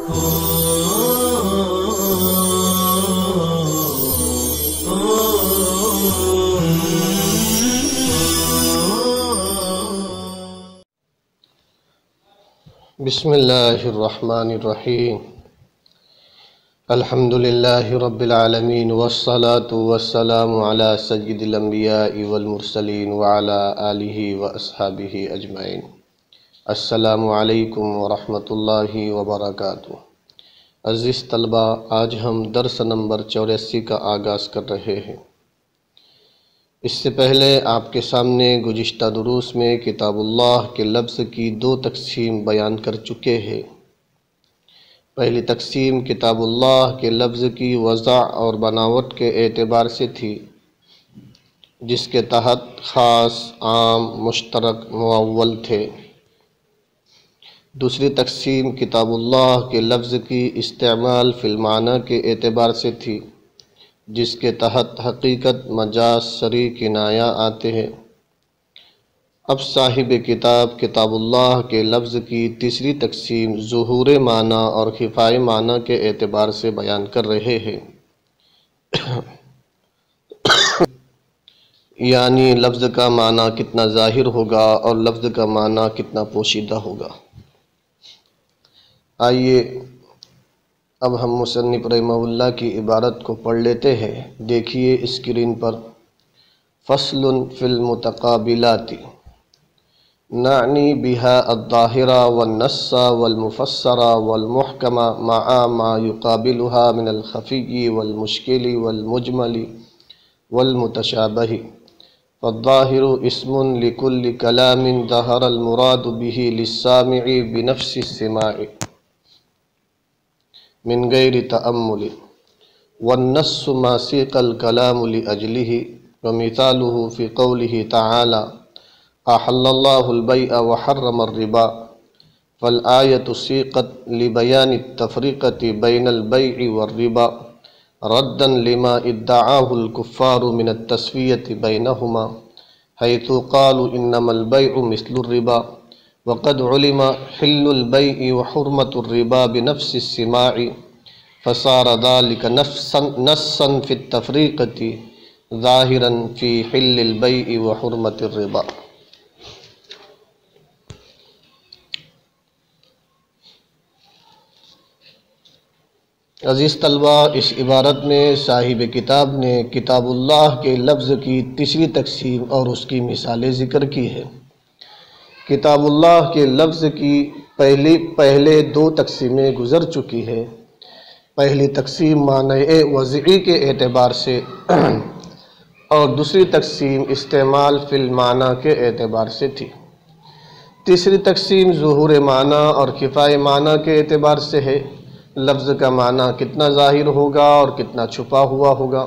بسم اللہ الرحمن الرحیم الحمد للہ رب العالمین والصلاة والسلام علی سید الانبیاء والمرسلین وعلی آلہ واصحابہ اجمعین۔ السلام علیکم ورحمۃ اللہ وبرکاتہ۔ عزیز طلبہ، آج ہم درس نمبر 84 کا آغاز کر رہے ہیں۔ اس سے پہلے آپ کے سامنے گزشتہ دروس میں کتاب اللہ کے لفظ کی 2 تقسیم بیان کر چکے ہیں۔ پہلی تقسیم کتاب اللہ کے لفظ کی وضع اور بناوٹ کے اعتبار سے تھی، جس کے تحت خاص، عام، مشترک، معول تھے۔ دوسری تقسیم کتاب اللہ کے لفظ کی استعمال فی المعنی کے اعتبار سے تھی، جس کے تحت حقیقت، مجاز، صریح، کنایہ آتے ہیں۔ اب صاحب کتاب کتاب اللہ کے لفظ کی تیسری تقسیم ظہور معنی اور خفائی معنی کے اعتبار سے بیان کر رہے ہیں، یعنی لفظ کا معنی کتنا ظاہر ہوگا اور لفظ کا معنی کتنا پوشیدہ ہوگا۔ آئیے اب ہم مصنف رحمہ اللہ کی عبارت کو پڑھ لیتے ہیں۔ دیکھیے اسکرین پر، فصل فی المتقابلات نعنی بها الظاہر والنص والمفسر والمحکم مع ما يقابلها من الخفی والمشکل والمجمل والمتشابہ، فالظاہر اسم لكل کلام ظہر المراد به للسامع بنفس السماع من غیر تأمل، والنص ما سیق الکلام لأجلہ، ومثالہ فی قولہ تعالی احل اللہ البیع وحرم الربا، فالآیۃ سیقت لبیان التفریقۃ بین البیع والربا ردا لما ادعاہ الکفار من التسویۃ بینہما، حیث قالوا انما البیع مثل الربا، وقد علم حل البیع وحرمۃ الربا بنفس السماع، فصار ذلك نصا في التفريقة ظاهرا في حل البيع وحرمة الربا۔ عزیز طلبہ، اس عبارت میں صاحب کتاب نے کتاب اللہ کے لفظ کی تیسری تقسیم اور اس کی مثالیں ذکر کی ہے۔ کتاب اللہ کے لفظ کی پہلے 2 تقسیمیں گزر چکی ہے۔ پہلی تقسیم معنی وضعی کے اعتبار سے اور دوسری تقسیم استعمال فی المعنی کے اعتبار سے تھی۔ تیسری تقسیم ظہور معنی اور خفائی معنی کے اعتبار سے ہے، لفظ کا معنی کتنا ظاہر ہوگا اور کتنا چھپا ہوا ہوگا۔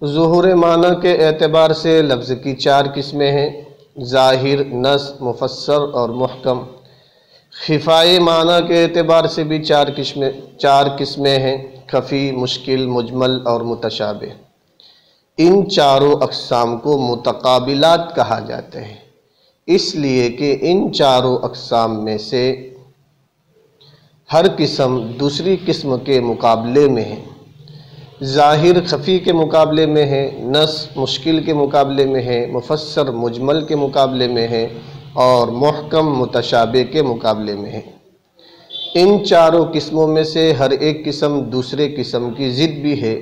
ظہور معنی کے اعتبار سے لفظ کی 4 قسمیں ہیں: ظاہر، نص، مفسر اور محکم۔ خفائی معنی کے اعتبار سے بھی 4 قسمیں ہیں: خفی، مشکل، مجمل اور متشابہ۔ ان چاروں اقسام کو متقابلات کہا جاتا ہے، اس لیے کہ ان چاروں اقسام میں سے ہر قسم دوسری قسم کے مقابلے میں ہے۔ ظاہر خفی کے مقابلے میں ہے، نص مشکل کے مقابلے میں ہے، مفسر مجمل کے مقابلے میں ہے اور محکم متشابہ کے مقابلے میں ہے۔ ان چاروں قسموں میں سے ہر ایک قسم دوسرے قسم کی ضد بھی ہے،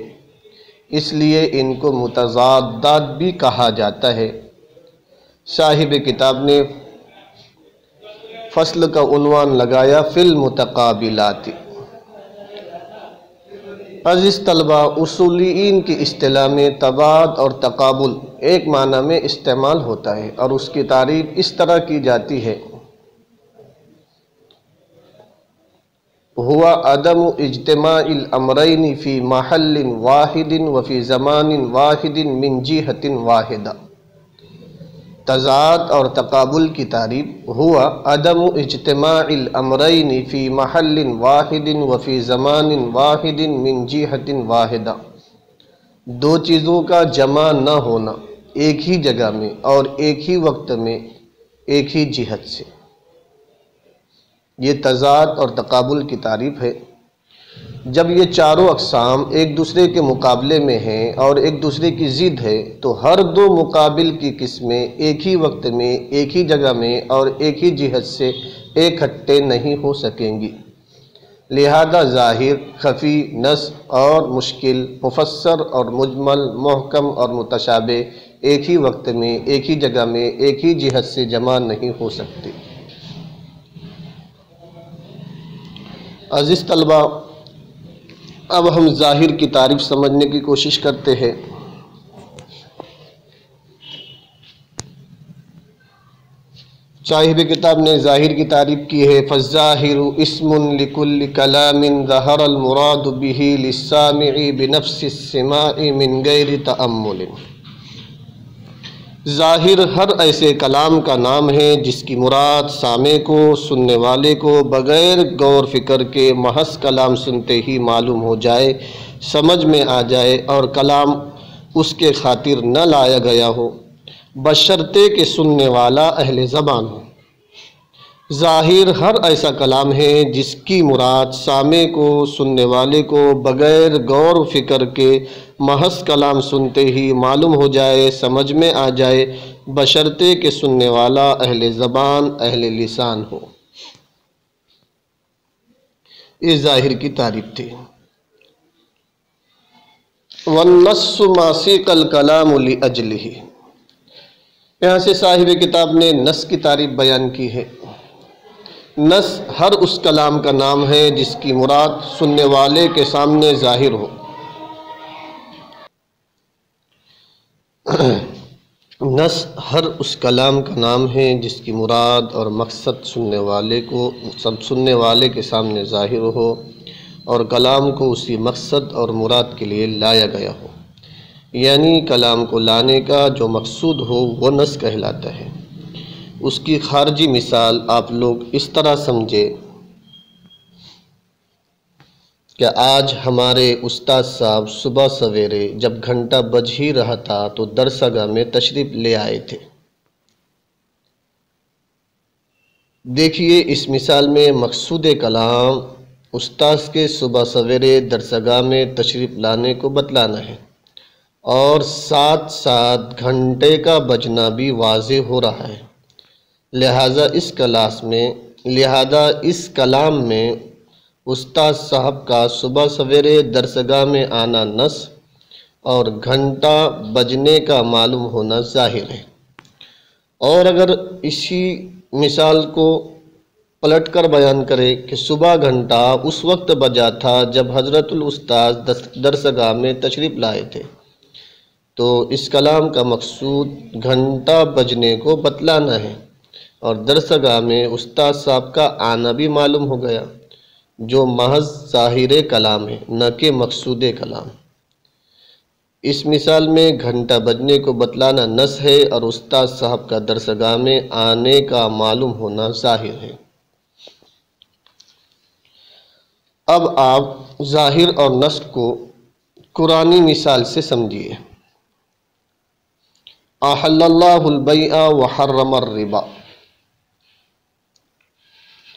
اس لیے ان کو متضادات بھی کہا جاتا ہے۔ صاحب کتاب نے فصل کا عنوان لگایا فی المتقابلات۔ عزیز طلبہ، اصولیین کی اصطلاح میں تضاد اور تقابل ایک معنی میں استعمال ہوتا ہے اور اس کی تعریف اس طرح کی جاتی ہے: ہوا عدم اجتماع الامرین فی محل واحد وفی زمان واحد من جہت واحدہ۔ تضاد اور تقابل کی تعریف: ہوا عدم اجتماع الامرین فی محل واحد وفی زمان واحد من جہت واحدہ۔ 2 چیزوں کا جمع نہ ہونا، ایک ہی جگہ میں اور ایک ہی وقت میں، ایک ہی جہت سے۔ یہ تضاد اور تقابل کی تعریف ہے۔ جب یہ چاروں اقسام ایک دوسرے کے مقابلے میں ہیں اور ایک دوسرے کی ضد ہے تو ہر دو مقابل کی قسمیں ایک ہی وقت میں، ایک ہی جگہ میں اور ایک ہی جہت سے اکٹھے نہیں ہو سکیں گی۔ لہذا ظاہر، خفی، نص اور مشکل، مفسر اور مجمل، محکم اور متشابہ ایک ہی وقت میں، ایک ہی جگہ میں، ایک ہی جہت سے جمع نہیں ہو سکتے۔ عزیز طلبہ، اب ہم ظاہر کی تعریف سمجھنے کی کوشش کرتے ہیں۔ صاحب کتاب نے ظاہر کی تعریف کی ہے، فَالظَّاهِرُ اسْمٌ لِكُلِّ كَلَامٍ ظَهَرَ الْمُرَادُ بِهِ لِلسَّامِعِ بِنَفْسِ السِّمَاعِ مِنْ غَيْرِ تَأَمُّلٍ۔ ظاہر ہر ایسے کلام کا نام ہے جس کی مراد سامع کو، سننے والے کو بغیر غور فکر کے محض کلام سنتے ہی معلوم ہو جائے، سمجھ میں آ جائے اور کلام اس کے خاطر نہ لایا گیا ہو، بشرطے کہ سننے والا اہل زبان ہو۔ ظاہر ہر ایسا کلام ہے جس کی مراد سامع کو، سننے والے کو بغیر غور و فکر کے محض کلام سنتے ہی معلوم ہو جائے، سمجھ میں آ جائے، بشرطے کہ سننے والا اہل زبان، اہل لسان ہو۔ یہ ظاہر کی تعریف تھی۔ وَالنَّصُّ مَا سِيقَ الْكَلَامُ لِأَجْلِهِ۔ یہاں سے صاحب کتاب نے نص کی تعریف بیان کی ہے۔ نص ہر اس کلام کا نام ہے جس کی مراد سننے والے کے سامنے ظاہر ہو۔ نص ہر اس کلام کا نام ہے جس کی مراد اور مقصد سننے والے کے سامنے ظاہر ہو اور کلام کو اسی مقصد اور مراد کے لیے لایا گیا ہو، یعنی کلام کو لانے کا جو مقصود ہو وہ نص کہلاتا ہے۔ اس کی خارجی مثال آپ لوگ اس طرح سمجھے کہ آج ہمارے استاد صاحب صبح سویرے جب گھنٹہ بج ہی رہا تھا تو درسگاہ میں تشریف لے آئے تھے۔ دیکھیے اس مثال میں مقصود کلام استاد کے صبح سویرے درسگاہ میں تشریف لانے کو بتلانا ہے، اور ساتھ ساتھ گھنٹے کا بجنا بھی واضح ہو رہا ہے۔ لہذا اس کلام میں استاد صاحب کا صبح سویرے درسگاہ میں آنا نص اور گھنٹا بجنے کا معلوم ہونا ظاہر ہے۔ اور اگر اسی مثال کو پلٹ کر بیان کرے کہ صبح گھنٹا اس وقت بجا تھا جب حضرت الاستاذ درسگاہ میں تشریف لائے تھے، تو اس کلام کا مقصود گھنٹا بجنے کو بتلانا ہے اور درسگاہ میں استاد صاحب کا آنا بھی معلوم ہو گیا، جو محض ظاہر کلام ہے نہ کہ مقصود کلام۔ اس مثال میں گھنٹا بجنے کو بتلانا نص ہے اور استاد صاحب کا درسگاہ میں آنے کا معلوم ہونا ظاہر ہے۔ اب آپ ظاہر اور نص کو قرآنی مثال سے سمجھیے۔ احل اللہ البیع وحرم الربا،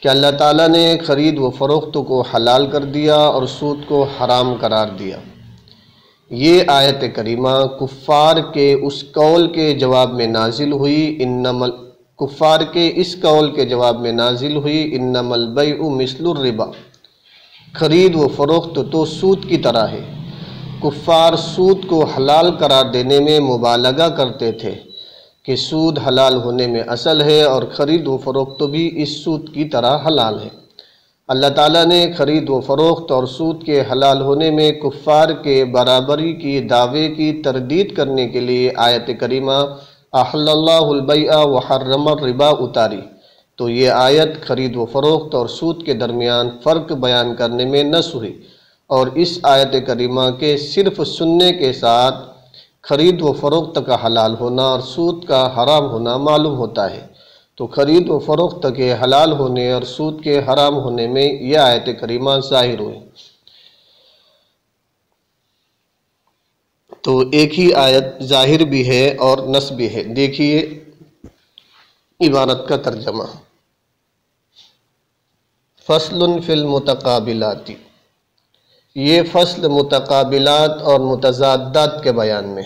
کہ اللہ تعالیٰ نے خرید و فروخت کو حلال کر دیا اور سود کو حرام قرار دیا۔ یہ آیت کریمہ کفار کے اس قول کے جواب میں نازل ہوئی، کفار کے اس قول کے جواب میں نازل ہوئی، انما البیع مثل الربا، خرید و فروخت تو سود کی طرح ہے۔ کفار سود کو حلال قرار دینے میں مبالغہ کرتے تھے کہ سود حلال ہونے میں اصل ہے اور خرید و فروخت بھی اس سود کی طرح حلال ہے۔ اللہ تعالیٰ نے خرید و فروخت اور سود کے حلال ہونے میں کفار کے برابری کی دعوے کی تردید کرنے کے لیے آیت کریمہ احل اللہ البیع وحرم الربا اتاری، تو یہ آیت خرید و فروخت اور سود کے درمیان فرق بیان کرنے میں نص ہوئی، اور اس آیت کریمہ کے صرف سننے کے ساتھ خرید و فروخت کا حلال ہونا اور سود کا حرام ہونا معلوم ہوتا ہے۔ تو خرید و فروخت کے حلال ہونے اور سود کے حرام ہونے میں یہ آیت کریمہ ظاہر ہوئی۔ تو ایک ہی آیت ظاہر بھی ہے اور نص بھی ہے۔ دیکھیے عبارت کا ترجمہ۔ فصل فی المتقابلات، یہ فصل متقابلات اور متضادات کے بیان میں۔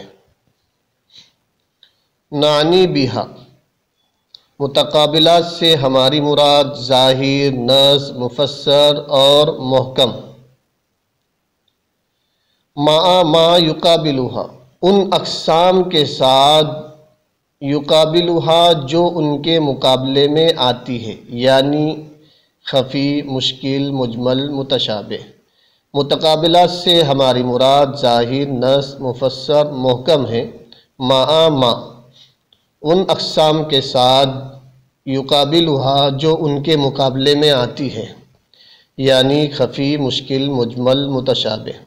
نعنی بہا، متقابلات سے ہماری مراد ظاہر، نص، مفسر اور محکم۔ مع ما یقابلھا، ان اقسام کے ساتھ، یقابلھا جو ان کے مقابلے میں آتی ہے، یعنی خفی، مشکل، مجمل، متشابہ۔ متقابلات سے ہماری مراد ظاہر، نص، مفسر، محکم ہے۔ مع ما، ان اقسام کے ساتھ، یقابلھا جو ان کے مقابلے میں آتی ہے، یعنی خفی، مشکل، مجمل، متشابہ۔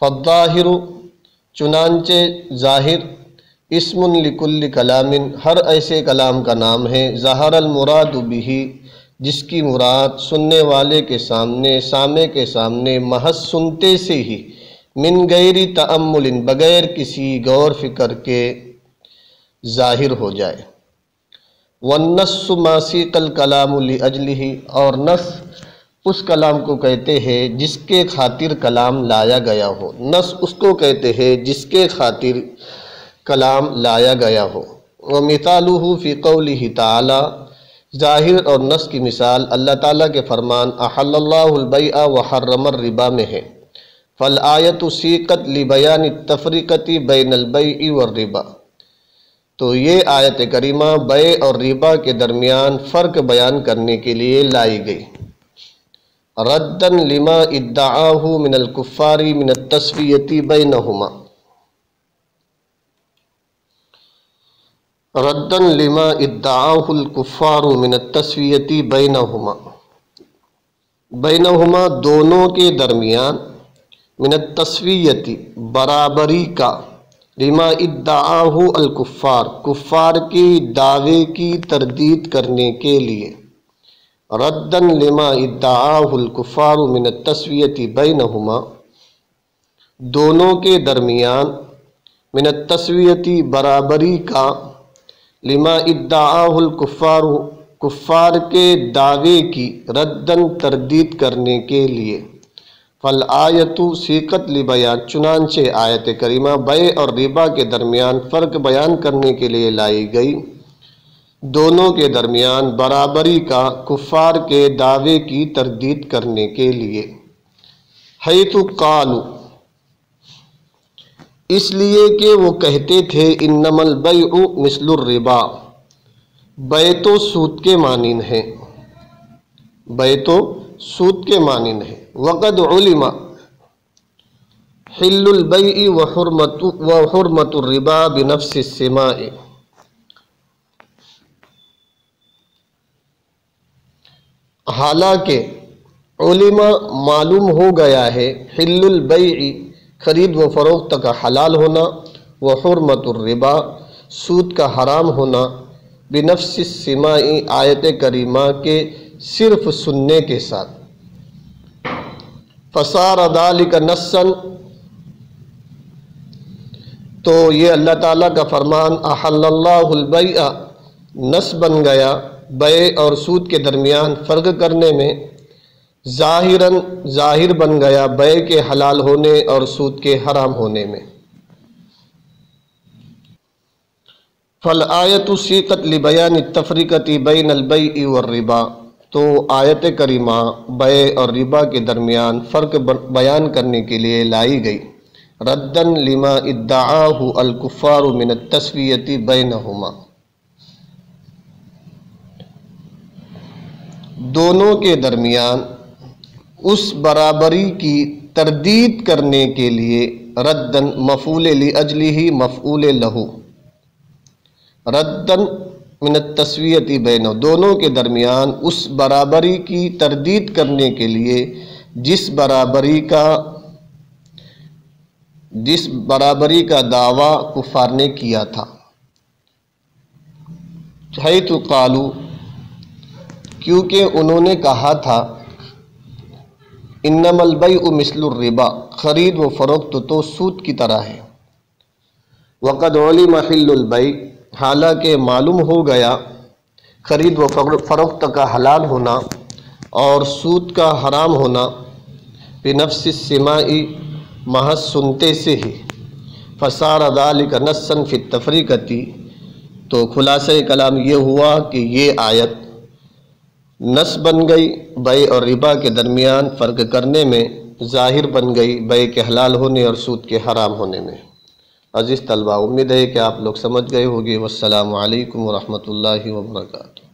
فالظاہر، چنانچہ ظاہر، اسم لکل کلام، ہر ایسے کلام کا نام ہے، ظہر المراد بہ، جس کی مراد سننے والے کے سامنے، سامع کے سامنے، محض سنتے سے ہی، من غیر تأمل، بغیر کسی غور فکر کے ظاہر ہو جائے۔ والنص ما سیق الکلام لأجلہ، اور نص اس کلام کو کہتے ہیں جس کے خاطر کلام لایا گیا ہو۔ نص اس کو کہتے ہیں جس کے خاطر کلام لایا گیا ہو۔ ومثالہ فی قولہ تعالی، ظاہر اور نص کی مثال اللہ تعالیٰ کے فرمان احل اللہ البیع وحرم الربا میں ہے۔ فالآیۃ سیقت لبیان التفریقۃ بین البیع والربا، تو یہ آیت کریمہ بیع اور ربا کے درمیان فرق بیان کرنے کے لیے لائی گئی۔ ردًا لما ادعاہ من الکفار من التسویۃ بینہما، ردًا لما ادعاہ الکفار من التسویۃ بینہما، بینہما دونوں کے درمیان، من التسویۃ برابری کا، لما ادعاہ الکفار کفار کے دعوے کی تردید کرنے کے لیے، ردًا لما ادعاہ الکفار من التسویۃ بینہما، دونوں کے درمیان، من التسویۃ برابری کا، لما ادعاہ الکفار کفار کے دعوے کی، ردًا تردید کرنے کے لیے۔ فالآیۃ سیقت لبیان، چنانچہ آیت کریمہ بیع اور ربا کے درمیان فرق بیان کرنے کے لیے لائی گئی، دونوں کے درمیان برابری کا، کفار کے دعوے کی تردید کرنے کے لیے۔ حیث قالوا، اس لیے کہ وہ کہتے تھے، انما البیع مثل الربا، بیع تو سود کے مانند ہے، بیع تو سود کے مانند ہے۔ وقد علم حل البیع وحرمت الربا بنفس السماع، حالانکہ علم معلوم ہو گیا ہے، حل البیع خرید و فروخت کا حلال ہونا، وحرمت الربا سود کا حرام ہونا، بنفس السماع آیت کریمہ کے صرف سننے کے ساتھ۔ فصار ذلک نصا، تو یہ اللہ تعالیٰ کا فرمان احل اللہ البیع نص بن گیا بیع اور سود کے درمیان فرق کرنے میں، ظاہراً ظاہر بن گیا بیع کے حلال ہونے اور سود کے حرام ہونے میں۔ فالآیۃ سیقت لبیان التفریقۃ بین البیع والربا، تو آیت کریمہ بیع اور ربا کے درمیان فرق بیان کرنے کے لیے لائی گئی، ردًا لما ادعاہ الکفار من التسویۃ بینہما، دونوں کے درمیان اس برابری کی تردید کرنے کے لیے، ردًا مفعول لاجلہ مفعول لہ، ردًا من التسویۃ بینہ، دونوں کے درمیان اس برابری کی تردید کرنے کے لیے جس برابری کا دعویٰ کفار نے کیا تھا۔ حیث قالوا، کیونکہ انہوں نے کہا تھا، انما البیع مثل الربا، خرید و فروخت تو سود کی طرح ہے۔ وقد علم حل البیع، حالانکہ معلوم ہو گیا خرید و فروخت کا حلال ہونا، اور سود کا حرام ہونا بنفس السماعی محض سنتے سے ہی، فصار ذلک نصا فی التفریقۃ، تو خلاصہ کلام یہ ہوا کہ یہ آیت نص بن گئی بیع اور ربا کے درمیان فرق کرنے میں، ظاہر بن گئی بیع کے حلال ہونے اور سود کے حرام ہونے میں۔ عزیز طلبہ، امید ہے کہ آپ لوگ سمجھ گئے ہوگے۔ والسلام علیکم ورحمۃ اللہ وبرکاتہ۔